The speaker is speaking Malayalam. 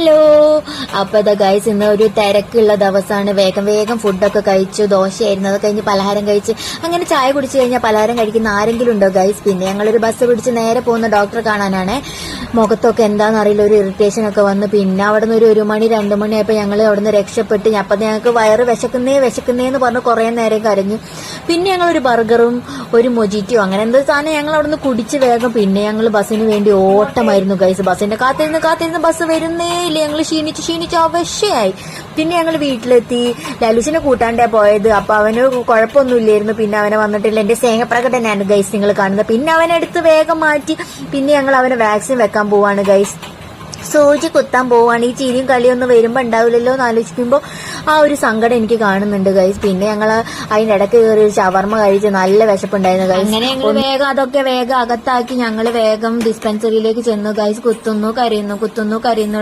ഹലോ. അപ്പൊ ഇതാ ഗൈസ്, ഇന്ന് ഒരു തിരക്കുള്ള ദിവസമാണ്. വേഗം വേഗം ഫുഡൊക്കെ കഴിച്ചു. ദോശയായിരുന്നു, അത് കഴിഞ്ഞ് പലഹാരം കഴിച്ച് അങ്ങനെ ചായ കുടിച്ചു കഴിഞ്ഞാൽ പലഹാരം കഴിക്കുന്ന ആരെങ്കിലും ഉണ്ടോ ഗൈസ്? പിന്നെ ഞങ്ങളൊരു ബസ് പിടിച്ച് നേരെ പോകുന്ന ഡോക്ടറെ കാണാനാണ്. മുഖത്തൊക്കെ എന്താണെന്ന് അറിയില്ല, ഒരു ഇറിറ്റേഷൻ ഒക്കെ വന്ന് പിന്നെ അവിടെ നിന്ന് ഒരു മണി 2 മണിയായപ്പോൾ ഞങ്ങൾ അവിടെ നിന്ന് രക്ഷപ്പെട്ട്. അപ്പം ഞങ്ങൾക്ക് വയറ് വിശക്കുന്നേന്ന് പറഞ്ഞ് കുറേ നേരം കരഞ്ഞു. പിന്നെ ഞങ്ങളൊരു ബർഗറും ഒരു മൊജിറ്റോ അങ്ങനെ എന്തോ സാധനം ഞങ്ങൾ അവിടെ നിന്ന് കുടിച്ച് വേഗം പിന്നെ ഞങ്ങൾ ബസ്സിന് വേണ്ടി ഓട്ടമായിരുന്നു ഗൈസ്. ബസ്സിന്റെ കാത്തിരുന്ന് ബസ് വരുന്നേ ഇല്ല. ഞങ്ങൾ ക്ഷീണിച്ച് അവശയായി. പിന്നെ ഞങ്ങൾ വീട്ടിലെത്തി. ലലുസിനെ കൂട്ടാണ്ടാ പോയത്. അപ്പൊ അവന് കുഴപ്പമൊന്നുമില്ലായിരുന്നു. പിന്നെ അവനെ വന്നിട്ടില്ല. എന്റെ സ്നേഹപ്രകടനാണ് ഗൈസ് നിങ്ങൾ കാണുന്നത്. പിന്നെ അവനെടുത്ത് വേഗം മാറ്റി. പിന്നെ ഞങ്ങൾ അവനെ വാക്സിൻ വെക്കാൻ പോവാണ് ഗൈസ്. സൂചി കുത്താൻ പോവാണ്. ഈ ചിരിയും കളിയൊന്നും വരുമ്പോ ഉണ്ടാവില്ലല്ലോ എന്ന് ആലോചിക്കുമ്പോ ആ ഒരു സങ്കടം എനിക്ക് കാണുന്നുണ്ട് ഗൈസ്. പിന്നെ ഞങ്ങൾ അതിന്റെ ഇടയ്ക്ക് കയറി ഒരു ഷവർമ്മ കഴിച്ച് നല്ല വിശപ്പുണ്ടായിരുന്നു ഗൈസ്. അങ്ങനെ ഞങ്ങൾ വേഗം അകത്താക്കി ഞങ്ങൾ വേഗം ഡിസ്പെൻസറിയിലേക്ക് ചെന്നു ഗൈസ്. കുത്തുന്നു കരയുന്നു